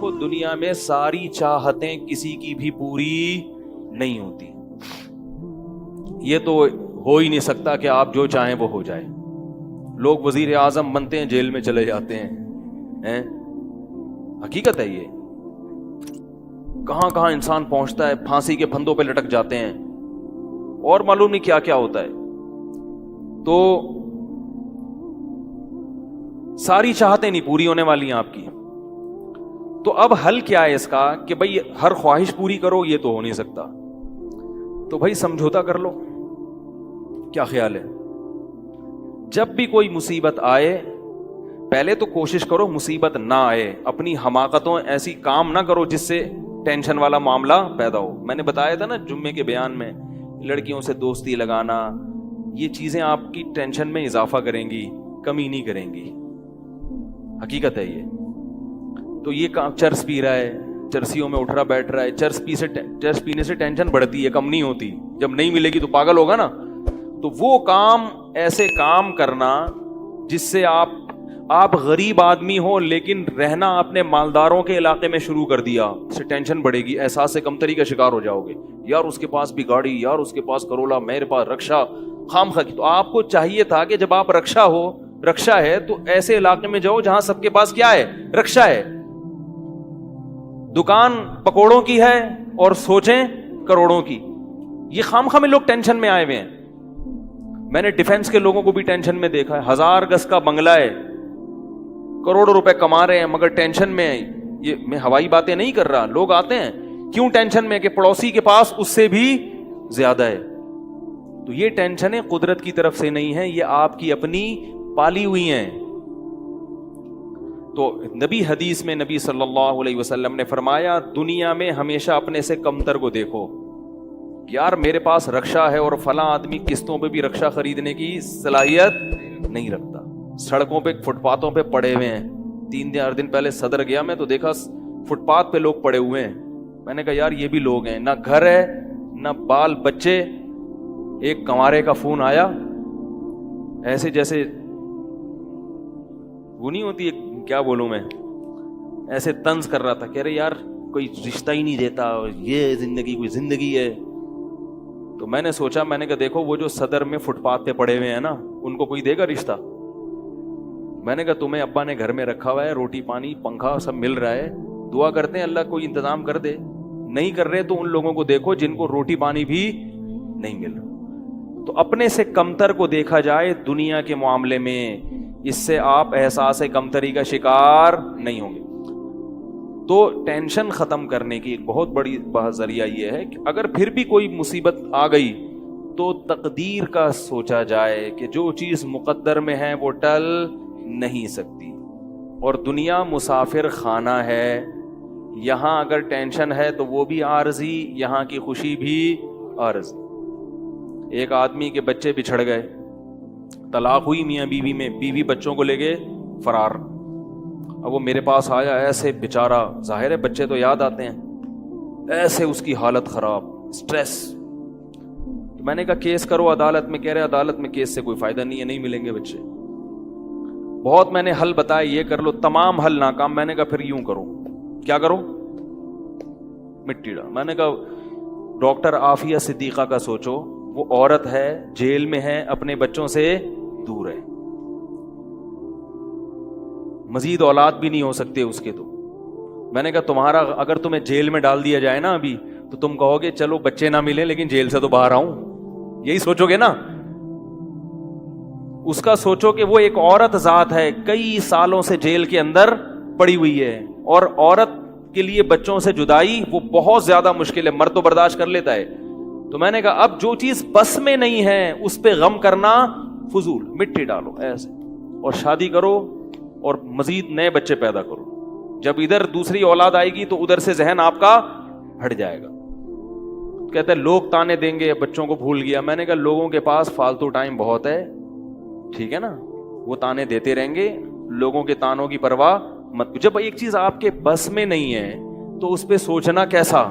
دیکھو دنیا میں ساری چاہتیں کسی کی بھی پوری نہیں ہوتی. یہ تو ہو ہی نہیں سکتا کہ آپ جو چاہیں وہ ہو جائے. لوگ وزیر اعظم بنتے ہیں, جیل میں چلے جاتے ہیں. حقیقت ہے یہ. کہاں کہاں انسان پہنچتا ہے, پھانسی کے پھندوں پہ لٹک جاتے ہیں, اور معلوم نہیں کیا کیا ہوتا ہے. تو ساری چاہتیں نہیں پوری ہونے والی ہیں آپ کی. تو اب حل کیا ہے اس کا کہ بھئی ہر خواہش پوری کرو, یہ تو ہو نہیں سکتا. تو بھئی سمجھوتا کر لو. کیا خیال ہے؟ جب بھی کوئی مصیبت آئے پہلے تو کوشش کرو مصیبت نہ آئے. اپنی حماقتوں ایسی کام نہ کرو جس سے ٹینشن والا معاملہ پیدا ہو. میں نے بتایا تھا نا جمعے کے بیان میں, لڑکیوں سے دوستی لگانا, یہ چیزیں آپ کی ٹینشن میں اضافہ کریں گی, کمی نہیں کریں گی. حقیقت ہے یہ. تو یہ کام, چرس پی رہا ہے, چرسیوں میں اٹھ رہا بیٹھ رہا ہے, چرس پینے سے ٹینشن بڑھتی ہے, کم نہیں ہوتی. جب نہیں ملے گی تو پاگل ہوگا نا. تو وہ کام, ایسے کام کرنا جس سے آپ غریب آدمی ہو لیکن رہنا اپنے مالداروں کے علاقے میں شروع کر دیا, اس سے ٹینشن بڑھے گی, احساس کمتری کا شکار ہو جاؤ گے. یار اس کے پاس بھی گاڑی, یار اس کے پاس کرولا, میرے پاس رکشا, خام خا. تو آپ کو چاہیے تھا کہ جب آپ رکشا ہے تو ایسے علاقے میں جاؤ جہاں سب کے پاس کیا ہے, رکشا ہے. دکان پکوڑوں کی ہے اور سوچیں کروڑوں کی. یہ خام خا میں لوگ ٹینشن میں آئے ہوئے ہیں. میں نے ڈیفنس کے لوگوں کو بھی ٹینشن میں دیکھا ہے. 1000 گز کا بنگلہ ہے, کروڑوں روپے کما رہے ہیں مگر ٹینشن میں. یہ میں ہوائی باتیں نہیں کر رہا. لوگ آتے ہیں کیوں ٹینشن میں کہ پڑوسی کے پاس اس سے بھی زیادہ ہے. تو یہ ٹینشنیں قدرت کی طرف سے نہیں ہیں, یہ آپ کی اپنی پالی ہوئی ہیں. تو نبی حدیث میں نبی صلی اللہ علیہ وسلم نے فرمایا دنیا میں ہمیشہ اپنے سے کمتر کو دیکھو. یار میرے پاس رکشا ہے اور فلاں آدمی قسطوں پہ بھی رکشا خریدنے کی صلاحیت نہیں رکھتا, سڑکوں پہ فٹ پاتھوں پہ پڑے ہوئے ہیں. 3-4 دن پہلے صدر گیا میں تو دیکھا فٹ پاتھ پہ لوگ پڑے ہوئے ہیں. میں نے کہا یار یہ بھی لوگ ہیں, نہ گھر ہے نہ بال بچے. ایک کنوارے کا فون آیا, ایسے جیسے وہ نہیں ہوتی, کیا بولوں میں, ایسے طنز کر رہا تھا, کہہ رہے یار کوئی رشتہ ہی نہیں دیتا, یہ زندگی کوئی زندگی ہے. تو میں نے سوچا, میں نے کہا دیکھو وہ جو صدر میں فٹ پاتھ پہ پڑے ہوئے ہیں نا, ان کو کوئی دے گا رشتہ؟ میں نے کہا تمہیں ابا نے گھر میں رکھا ہوا ہے, روٹی پانی پنکھا سب مل رہا ہے, دعا کرتے ہیں اللہ کوئی انتظام کر دے. نہیں کر رہے تو ان لوگوں کو دیکھو جن کو روٹی پانی بھی نہیں مل رہا. تو اپنے سے کمتر کو دیکھا جائے دنیا کے معاملے میں, اس سے آپ احساس کمتری کا شکار نہیں ہوں گے. تو ٹینشن ختم کرنے کی ایک بہت بڑی ذریعہ یہ ہے کہ اگر پھر بھی کوئی مصیبت آ گئی تو تقدیر کا سوچا جائے کہ جو چیز مقدر میں ہے وہ ٹل نہیں سکتی. اور دنیا مسافر خانہ ہے, یہاں اگر ٹینشن ہے تو وہ بھی عارضی, یہاں کی خوشی بھی عارضی. ایک آدمی کے بچے بچھڑ گئے, طلاق ہوئی میاں بیوی میں, بیوی بچوں کو لے گئے فرار. اب وہ میرے پاس آیا, ایسے بیچارہ, ظاہر ہے بچے تو یاد آتے ہیں, ایسے اس کی حالت خراب, سٹریس. تو میں نے کہا کیس کرو عدالت میں. کہہ رہے عدالت میں کیس سے کوئی فائدہ نہیں ہے, نہیں ملیں گے بچے. بہت میں نے حل بتایا, یہ کر لو, تمام حل ناکام. میں نے کہا پھر یوں کرو. کیا کرو؟ مٹی ڈال. میں نے کہا ڈاکٹر عافیہ صدیقہ کا سوچو, وہ عورت ہے, جیل میں ہے, اپنے بچوں سے دور ہے, مزید اولاد بھی نہیں ہو سکتے اس کے. تو میں نے کہا تمہارا اگر تمہیں جیل میں ڈال دیا جائے نا ابھی, تو تم کہو گے چلو بچے نہ ملے لیکن جیل سے تو باہر آؤں, یہی سوچو گے نا. اس کا سوچو کہ وہ ایک عورت ذات ہے, کئی سالوں سے جیل کے اندر پڑی ہوئی ہے, اور عورت کے لیے بچوں سے جدائی وہ بہت زیادہ مشکل ہے. مرد تو برداشت کر لیتا ہے. تو میں نے کہا اب جو چیز بس میں نہیں ہے اس پہ غم کرنا فضول, مٹی ڈالو ایسے, اور شادی کرو اور مزید نئے بچے پیدا کرو. جب ادھر دوسری اولاد آئے گی تو ادھر سے ذہن آپ کا ہٹ جائے گا. کہتے ہیں لوگ تانے دیں گے, بچوں کو بھول گیا. میں نے کہا لوگوں کے پاس فالتو ٹائم بہت ہے, ٹھیک ہے نا, وہ تانے دیتے رہیں گے, لوگوں کے تانوں کی پرواہ مت. جب ایک چیز آپ کے بس میں نہیں ہے تو اس پہ سوچنا کیسا.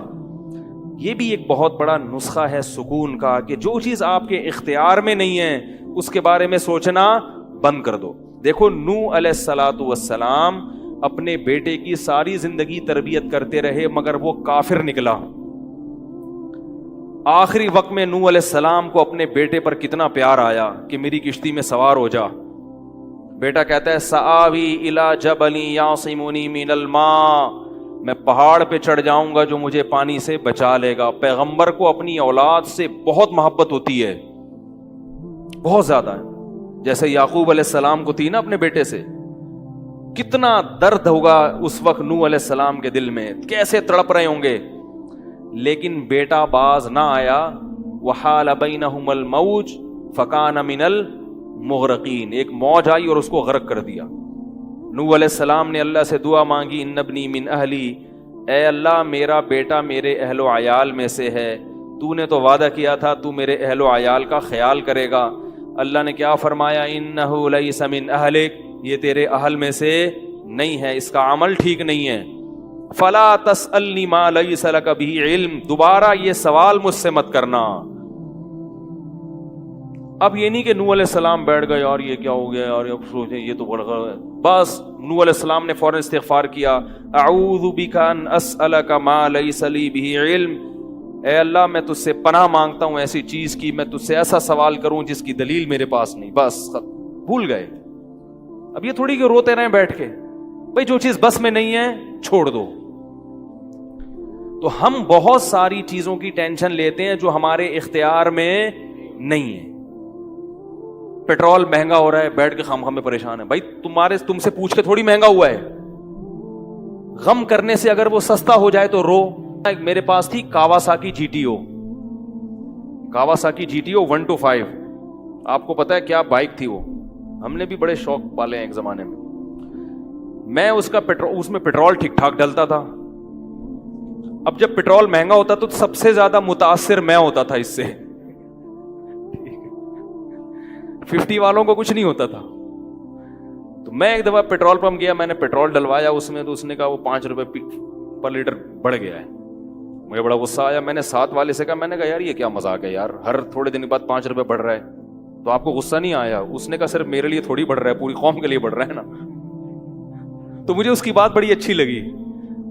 یہ بھی ایک بہت بڑا نسخہ ہے سکون کا کہ جو چیز آپ کے اختیار میں نہیں ہے اس کے بارے میں سوچنا بند کر دو. دیکھو نوح علیہ الصلوۃ والسلام اپنے بیٹے کی ساری زندگی تربیت کرتے رہے مگر وہ کافر نکلا. آخری وقت میں نوح علیہ السلام کو اپنے بیٹے پر کتنا پیار آیا کہ میری کشتی میں سوار ہو جا. بیٹا کہتا ہے سآوی الی جبل یعصمنی من الماء, میں پہاڑ پہ چڑھ جاؤں گا جو مجھے پانی سے بچا لے گا. پیغمبر کو اپنی اولاد سے بہت محبت ہوتی ہے, بہت زیادہ ہے, جیسے یعقوب علیہ السلام کو تھی نا اپنے بیٹے سے. کتنا درد ہوگا اس وقت نوح علیہ السلام کے دل میں, کیسے تڑپ رہے ہوں گے. لیکن بیٹا باز نہ آیا. وحال بینہم الموج فکان من المغرقین, ایک موج آئی اور اس کو غرق کر دیا. نوح علیہ السلام نے اللہ سے دعا مانگی, ان ابنی من اہلی, اے اللہ میرا بیٹا میرے اہل و عیال میں سے ہے, تو نے تو وعدہ کیا تھا تو میرے اہل و عیال کا خیال کرے گا. اللہ نے کیا فرمایا, انہ لیس من اہلک, یہ تیرے اہل میں سے نہیں ہے, اس کا عمل ٹھیک نہیں ہے. فلا تسألنی ما لیس لک بہ علم, دوبارہ یہ سوال مجھ سے مت کرنا. اب یہ نہیں کہ نوح علیہ السلام بیٹھ گئے اور یہ کیا ہو گیا اور اب سوچیں یہ تو بڑھ گیا. بس نوح علیہ السلام نے فوراً استغفار کیا, اعوذ بک ان اسألک ما لیس لی بہ علم, اے اللہ میں تجھ سے پناہ مانگتا ہوں ایسی چیز کی, میں تجھ سے ایسا سوال کروں جس کی دلیل میرے پاس نہیں. بس بھول گئے. اب یہ تھوڑی کہ روتے رہیں بیٹھ کے, بھئی جو چیز بس میں نہیں ہے چھوڑ دو. تو ہم بہت ساری چیزوں کی ٹینشن لیتے ہیں جو ہمارے اختیار میں نہیں ہے. پیٹرول مہنگا ہو رہا ہے, بیٹھ کے خام میں پریشان ہے. بھائی تم سے پوچھ کے تھوڑی مہنگا ہوا ہے. غم کرنے سے اگر وہ سستا ہو جائے تو رو. میرے پاس تھی Kawasaki G T O, Kawasaki G T O 125. آپ کو پتا ہے کیا بائک تھی وہ, ہم نے بھی بڑے شوق پالے ہیں ایک زمانے میں. میں اس میں پیٹرول ٹھیک ٹھاک ڈلتا تھا. اب جب پیٹرول مہنگا ہوتا تو سب سے زیادہ متاثر میں ہوتا تھا اس سے. 50 والوں کو کچھ نہیں ہوتا تھا. تو میں ایک دفعہ پیٹرول پمپ گیا, میں نے پیٹرول ڈلوایا اس میں, تو اس نے کہا وہ 5 روپے پر لیٹر بڑھ گیا ہے. مجھے بڑا غصہ آیا. میں نے ساتھ والے سے کہا, میں نے کہا یار یہ کیا مذاق ہے یار, ہر تھوڑے دن کے بعد 5 روپے بڑھ رہا ہے, تو آپ کو غصہ نہیں آیا؟ اس نے کہا صرف میرے لیے تھوڑی بڑھ رہا ہے, پوری قوم کے لیے بڑھ رہا ہے نا. تو مجھے اس کی بات بڑی اچھی لگی.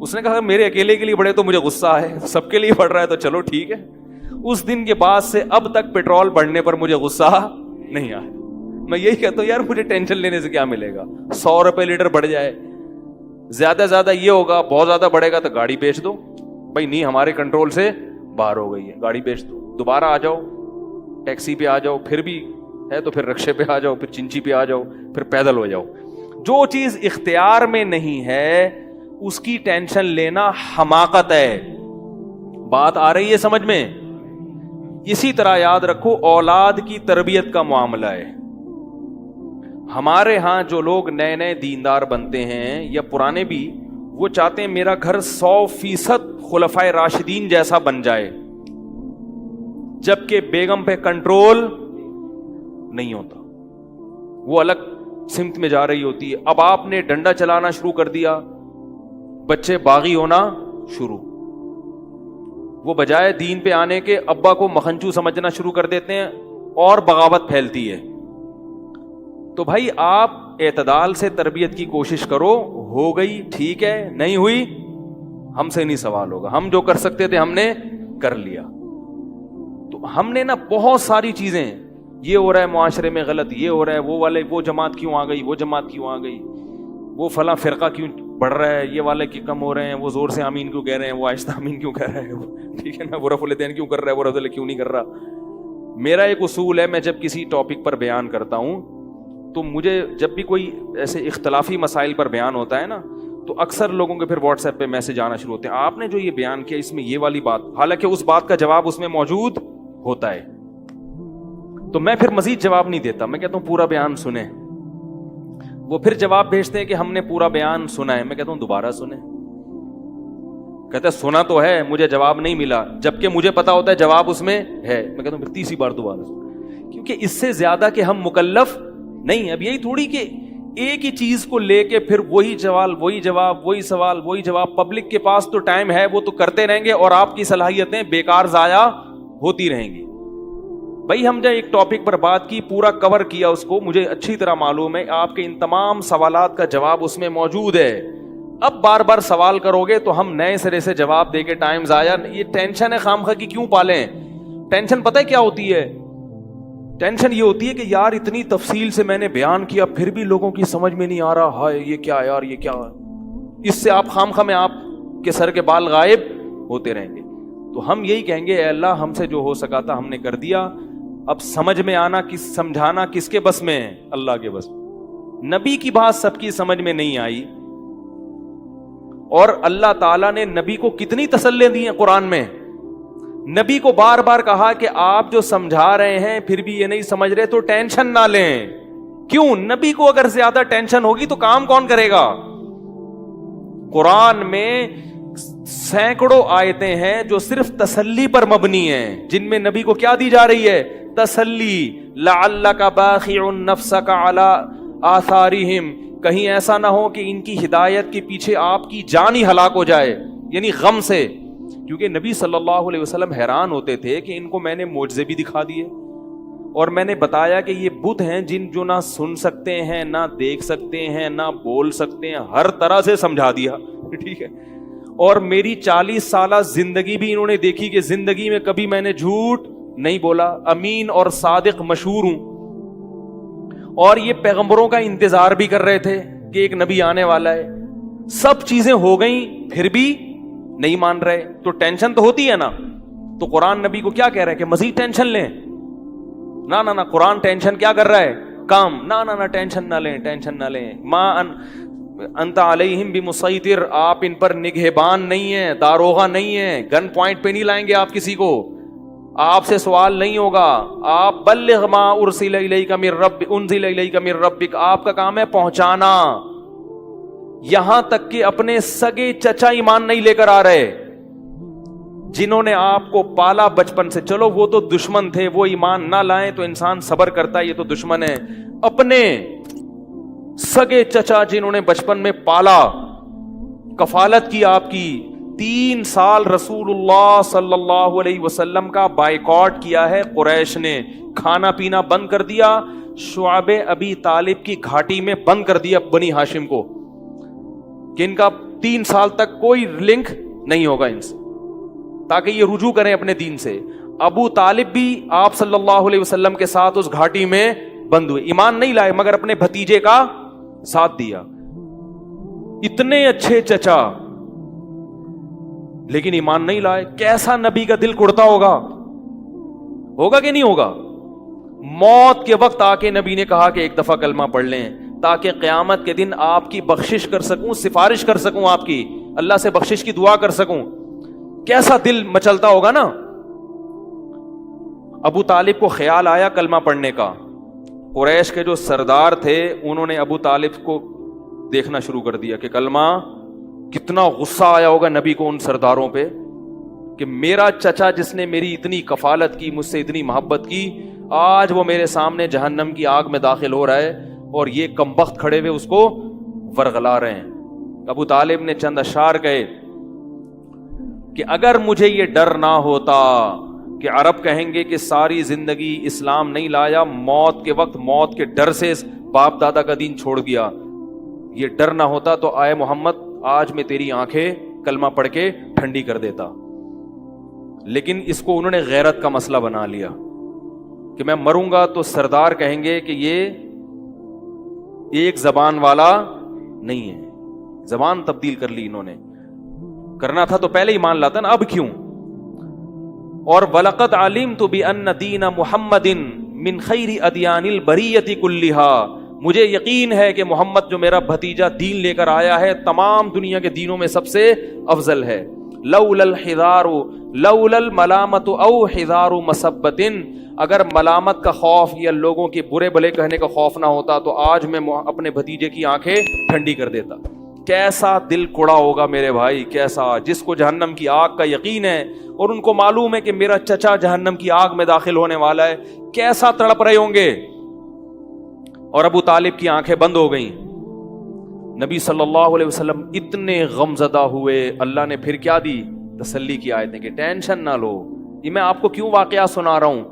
اس نے کہا میرے اکیلے کے لیے بڑھے تو مجھے غصہ ہے, سب کے لیے بڑھ رہا ہے تو چلو ٹھیک ہے. اس دن کے بعد سے اب تک پیٹرول بڑھنے پر مجھے غصہ نہیں آیا. میں یہی کہتا ہوں یار مجھے ٹینشن لینے سے کیا ملے گا, 100 روپے لیٹر بڑھ جائے, زیادہ زیادہ یہ ہوگا, بہت زیادہ بڑھے گا تو گاڑی بیچ دو. بھائی نہیں ہمارے کنٹرول سے باہر ہو گئی ہے, گاڑی بیچ دو, دوبارہ آ جاؤ, ٹیکسی پہ آ جاؤ, پھر بھی ہے تو پھر رکشے پہ آ جاؤ, پھر چنچی پہ آ جاؤ, پھر پیدل ہو جاؤ. جو چیز اختیار میں نہیں ہے اس کی ٹینشن لینا حماقت ہے. بات آ رہی ہے سمجھ میں؟ اسی طرح یاد رکھو اولاد کی تربیت کا معاملہ ہے. ہمارے ہاں جو لوگ نئے نئے دیندار بنتے ہیں یا پرانے بھی, وہ چاہتے ہیں میرا گھر 100% خلفائے راشدین جیسا بن جائے, جبکہ بیگم پہ کنٹرول نہیں ہوتا, وہ الگ سمت میں جا رہی ہوتی ہے. اب آپ نے ڈنڈا چلانا شروع کر دیا, بچے باغی ہونا شروع, وہ بجائے دین پہ آنے کے ابا کو مکھنچو سمجھنا شروع کر دیتے ہیں اور بغاوت پھیلتی ہے. تو بھائی آپ اعتدال سے تربیت کی کوشش کرو, ہو گئی ٹھیک ہے, نہیں ہوئی ہم سے نہیں سوال ہوگا, ہم جو کر سکتے تھے ہم نے کر لیا. تو ہم نے نا بہت ساری چیزیں, یہ ہو رہا ہے معاشرے میں غلط, یہ ہو رہا ہے, وہ والے وہ جماعت کیوں آ گئی, وہ جماعت کیوں آ گئی, وہ فلاں فرقہ کیوں بڑھ رہا ہے, یہ والے کی کم ہو رہے ہیں, وہ زور سے آمین کیوں کہہ رہے ہیں, وہ آہستہ آمین کیوں کہہ رہے ہیں, ٹھیک ہے نا, وہ رفع الیدین کیوں کر رہا ہے, وہ رفع کیوں نہیں کر رہا. میرا ایک اصول ہے, میں جب کسی ٹاپک پر بیان کرتا ہوں تو مجھے جب بھی کوئی ایسے اختلافی مسائل پر بیان ہوتا ہے نا, تو اکثر لوگوں کے پھر واٹس ایپ پہ میسج آنا شروع ہوتے ہیں, آپ نے جو یہ بیان کیا اس میں یہ والی بات, حالانکہ اس بات کا جواب اس میں موجود ہوتا ہے. تو میں پھر مزید جواب نہیں دیتا, میں کہتا ہوں پورا بیان سنیں. وہ پھر جواب بھیجتے ہیں کہ ہم نے پورا بیان سنا ہے, میں کہتا ہوں دوبارہ سنیں. کہتا ہے سنا تو ہے, مجھے جواب نہیں ملا, جبکہ مجھے پتا ہوتا ہے جواب اس میں ہے. میں کہتا ہوں پھر تیسری بار دوبارہ سنیں, کیونکہ اس سے زیادہ کہ ہم مکلف نہیں. اب یہی تھوڑی کہ ایک ہی چیز کو لے کے پھر وہی سوال وہی جواب, وہی سوال وہی جواب. پبلک کے پاس تو ٹائم ہے, وہ تو کرتے رہیں گے اور آپ کی صلاحیتیں بیکار ضائع ہوتی رہیں گی. بھائی ہم جب ایک ٹاپک پر بات کی, پورا کور کیا اس کو, مجھے اچھی طرح معلوم ہے آپ کے ان تمام سوالات کا جواب اس میں موجود ہے. اب بار بار سوال کرو گے تو ہم نئے سرے سے جواب دے کے ٹائم ضائع. یہ ٹینشن ہے خام خواہ کی کیوں پالیں؟ ٹینشن پتہ ہے کیا ہوتی ہے؟ ٹینشن یہ ہوتی ہے کہ یار اتنی تفصیل سے میں نے بیان کیا پھر بھی لوگوں کی سمجھ میں نہیں آ رہا. ہائے یہ کیا یار، یہ کیا؟ اس سے آپ خام خواہ میں آپ کے سر کے بال غائب ہوتے رہیں گے. تو ہم یہی کہیں گے اے اللہ ہم سے جو ہو سکا تھا ہم نے کر دیا. اب سمجھ میں آنا سمجھانا کس کے بس میں ہے؟ اللہ کے بس. نبی کی بات سب کی سمجھ میں نہیں آئی، اور اللہ تعالیٰ نے نبی کو کتنی تسلیاں دی ہیں قرآن میں. نبی کو بار بار کہا کہ آپ جو سمجھا رہے ہیں پھر بھی یہ نہیں سمجھ رہے تو ٹینشن نہ لیں. کیوں؟ نبی کو اگر زیادہ ٹینشن ہوگی تو کام کون کرے گا؟ قرآن میں سینکڑوں آیتیں ہیں جو صرف تسلی پر مبنی ہیں، جن میں نبی کو کیا دی جا رہی ہے؟ تسلی. لعلک باخع نفسک علی آثارہم، کہیں ایسا نہ ہو کہ ان کی ہدایت کے پیچھے آپ کی جان ہی ہلاک ہو جائے، یعنی غم سے. کیونکہ نبی صلی اللہ علیہ وسلم حیران ہوتے تھے کہ ان کو میں نے معجزے بھی دکھا دیے اور میں نے بتایا کہ یہ بت ہیں جن جو نہ سن سکتے ہیں، نہ دیکھ سکتے ہیں، نہ بول سکتے ہیں، ہر طرح سے سمجھا دیا. ٹھیک ہے. اور میری 40 سالہ زندگی بھی انہوں نے دیکھی کہ زندگی میں کبھی میں نے جھوٹ نہیں بولا، امین اور صادق مشہور ہوں. اور یہ پیغمبروں کا انتظار بھی کر رہے تھے کہ ایک نبی آنے والا ہے. سب چیزیں ہو گئیں پھر بھی نہیں مان رہے تو ٹینشن تو ہوتی ہے نا. تو قرآن نبی کو کیا کہہ رہا ہے کہ مزید ٹینشن لیں؟ نہ قرآن ٹینشن کیا کر رہا ہے؟ کام. نہ ٹینشن نہ لیں، ٹینشن نہ لیں. انت علیہم بمسیطر، آپ ان پر نگہبان نہیں ہیں، داروغہ نہیں ہیں، گن پوائنٹ پہ نہیں لائیں گے آپ کسی کو، آپ سے سوال نہیں ہوگا. آپ بلغ ما ارسل الیک من ربک، آپ کا کام ہے پہنچانا. یہاں تک کہ اپنے سگے چچا ایمان نہیں لے کر آ رہے، جنہوں نے آپ کو پالا بچپن سے. چلو وہ تو دشمن تھے، وہ ایمان نہ لائیں تو انسان صبر کرتا ہے، یہ تو دشمن ہے. اپنے سگے چچا جنہوں نے بچپن میں پالا، کفالت کی آپ کی، 3 سال رسول اللہ صلی اللہ علیہ وسلم کا بائیکاٹ کیا ہے قریش نے، کھانا پینا بند کر دیا، شعب ابی طالب کی گھاٹی میں بند کر دیا بنی ہاشم کو کہ ان کا 3 سال تک کوئی لنک نہیں ہوگا ان سے، تاکہ یہ رجوع کریں اپنے دین سے. ابو طالب بھی آپ صلی اللہ علیہ وسلم کے ساتھ اس گھاٹی میں بند ہوئے، ایمان نہیں لائے مگر اپنے بھتیجے کا ساتھ دیا. اتنے اچھے چچا لیکن ایمان نہیں لائے. کیسا نبی کا دل کڑتا ہوگا کہ نہیں ہوگا؟ موت کے وقت آ کے نبی نے کہا کہ ایک دفعہ کلمہ پڑھ لیں تاکہ قیامت کے دن آپ کی بخشش کر سکوں، سفارش کر سکوں، آپ کی اللہ سے بخشش کی دعا کر سکوں. کیسا دل مچلتا ہوگا نا. ابو طالب کو خیال آیا کلمہ پڑھنے کا. قریش کے جو سردار تھے انہوں نے ابو طالب کو دیکھنا شروع کر دیا کہ کلمہ، کتنا غصہ آیا ہوگا نبی کو ان سرداروں پہ کہ میرا چچا جس نے میری اتنی کفالت کی، مجھ سے اتنی محبت کی، آج وہ میرے سامنے جہنم کی آگ میں داخل ہو رہا ہے اور یہ کمبخت کھڑے ہوئے اس کو ورغلا رہے ہیں. ابو طالب نے چند اشعار کہے کہ اگر مجھے یہ ڈر نہ ہوتا کہ عرب کہیں گے کہ ساری زندگی اسلام نہیں لایا، موت کے وقت موت کے ڈر سے باپ دادا کا دین چھوڑ دیا، یہ ڈر نہ ہوتا تو آئے محمد آج میں تیری آنکھیں کلمہ پڑھ کے ٹھنڈی کر دیتا. لیکن اس کو انہوں نے غیرت کا مسئلہ بنا لیا کہ میں مروں گا تو سردار کہیں گے کہ یہ ایک زبان والا نہیں ہے. زبان تبدیل کر لی انہوں نے، کرنا تھا تو پہلے ہی مان لاتا نا، اب کیوں؟ اور وَلَقَدْ عَلِمْتُ بِأَنَّ دِينَ مُحَمَّدٍ مِّن خَيْرِ أَدْيَانِ الْبَرِيَّةِ كُلِّهَا، مجھے یقین ہے کہ محمد جو میرا بھتیجا دین لے کر آیا ہے تمام دنیا کے دینوں میں سب سے افضل ہے. لولا الحذار لولا الملامت او حذار مسبت، اگر ملامت کا خوف یا لوگوں کے برے بھلے کہنے کا خوف نہ ہوتا تو آج میں اپنے بھتیجے کی آنکھیں ٹھنڈی کر دیتا. کیسا دل کڑا ہوگا میرے بھائی، کیسا، جس کو جہنم کی آگ کا یقین ہے اور ان کو معلوم ہے کہ میرا چچا جہنم کی آگ میں داخل ہونے والا ہے، کیسا تڑپ رہے ہوں گے. اور ابو طالب کی آنکھیں بند ہو گئیں. نبی صلی اللہ علیہ وسلم اتنے غم زدہ ہوئے، اللہ نے پھر کیا دی؟ تسلی کی آیتیں کہ ٹینشن نہ لو. یہ میں آپ کو کیوں واقعہ سنا رہا ہوں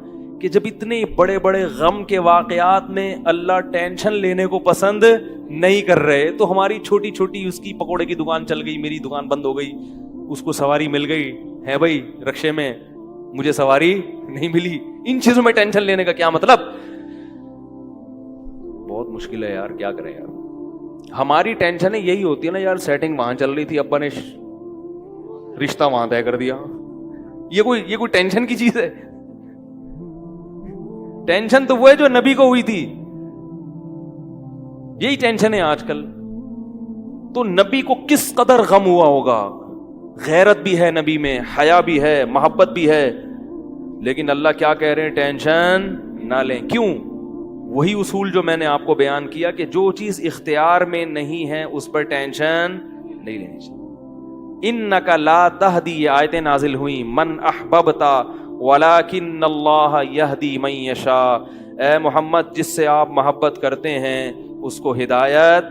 کہ جب اتنے بڑے بڑے غم کے واقعات میں اللہ ٹینشن لینے کو پسند نہیں کر رہے تو ہماری چھوٹی چھوٹی اس کی پکوڑے کی دکان چل گئی, میری دکان بند ہو گئی, اس کو سواری مل گئی ہے بھائی رکشے میں, مجھے سواری نہیں ملی, ان چیزوں میں ٹینشن لینے کا کیا مطلب؟ بہت مشکل ہے یار, کیا کریں یار. ہماری ٹینشن یہی ہوتی ہے نا یار, سیٹنگ وہاں چل رہی تھی, ابا نے رشتہ وہاں طے کر دیا, یہ کوئی ٹینشن کی چیز ہے؟ ٹینشن تو وہ ہے جو نبی کو ہوئی تھی, یہی ٹینشن ہے آج کل. تو نبی کو کس قدر غم ہوا ہوگا, غیرت بھی ہے نبی میں, حیا بھی ہے, محبت بھی ہے, لیکن اللہ کیا کہہ رہے ہیں, ٹینشن نہ لیں. کیوں؟ وہی اصول جو میں نے آپ کو بیان کیا کہ جو چیز اختیار میں نہیں ہے اس پر ٹینشن نہیں لینی چاہیے. انک لا تہدی, یہ آیتیں نازل ہوئیں, من احببتا ولکن اللہ یہدی من یشاء. اے محمد, جس سے آپ محبت کرتے ہیں اس کو ہدایت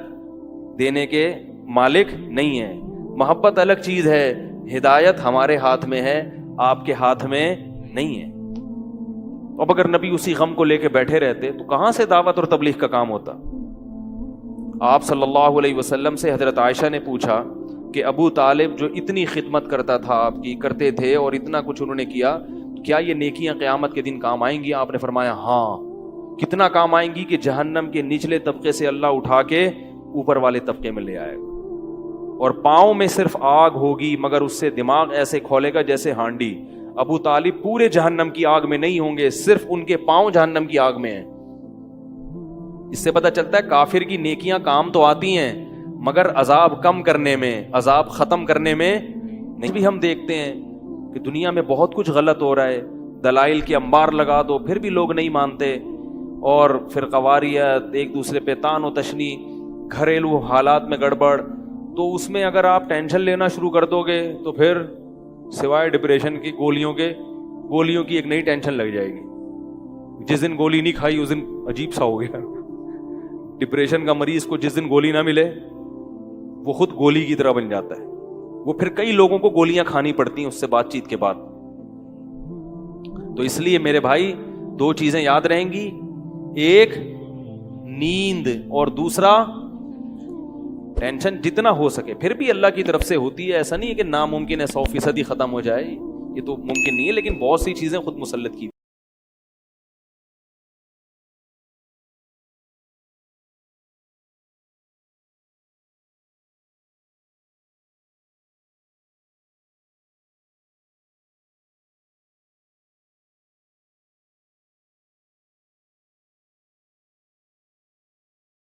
دینے کے مالک نہیں ہے. محبت الگ چیز ہے, ہدایت ہمارے ہاتھ میں ہے, آپ کے ہاتھ میں نہیں ہے. اب اگر نبی اسی غم کو لے کے بیٹھے رہتے تو کہاں سے دعوت اور تبلیغ کا کام ہوتا؟ آپ صلی اللہ علیہ وسلم سے حضرت عائشہ نے پوچھا کہ ابو طالب جو اتنی خدمت کرتا تھا آپ کی, کرتے تھے اور اتنا کچھ انہوں نے کیا, کیا یہ نیکیاں قیامت کے دن کام آئیں گی؟ آپ نے فرمایا ہاں. کتنا کام آئیں گی کہ جہنم کے نچلے طبقے سے اللہ اٹھا کے اوپر والے طبقے میں لے آئے گا, اور پاؤں میں صرف آگ ہوگی مگر اس سے دماغ ایسے کھولے گا جیسے ہانڈی. ابو طالب پورے جہنم کی آگ میں نہیں ہوں گے, صرف ان کے پاؤں جہنم کی آگ میں ہیں. اس سے پتہ چلتا ہے کافر کی نیکیاں کام تو آتی ہیں مگر عذاب کم کرنے میں, عذاب ختم کرنے میں نہیں. بھی ہم دیکھتے ہیں کہ دنیا میں بہت کچھ غلط ہو رہا ہے, دلائل کے انبار لگا دو پھر بھی لوگ نہیں مانتے, اور فرقہ واریت, ایک دوسرے پہ طعن و تشنی, گھریلو حالات میں گڑبڑ. تو اس میں اگر آپ ٹینشن لینا شروع کر دو گے تو پھر سوائے ڈپریشن کی گولیوں کی ایک نئی ٹینشن لگ جائے گی. جس دن گولی نہیں کھائی اس دن عجیب سا ہو گیا. ڈپریشن کا مریض کو جس دن گولی نہ ملے وہ خود گولی کی طرح بن جاتا ہے, وہ پھر کئی لوگوں کو گولیاں کھانی پڑتی ہیں اس سے بات چیت کے بعد. تو اس لیے میرے بھائی دو چیزیں یاد رہیں گی, ایک نیند اور دوسرا ٹینشن. جتنا ہو سکے, پھر بھی اللہ کی طرف سے ہوتی ہے, ایسا نہیں ہے کہ ناممکن ہے 100% ہی ختم ہو جائے, یہ تو ممکن نہیں ہے, لیکن بہت سی چیزیں خود مسلط کی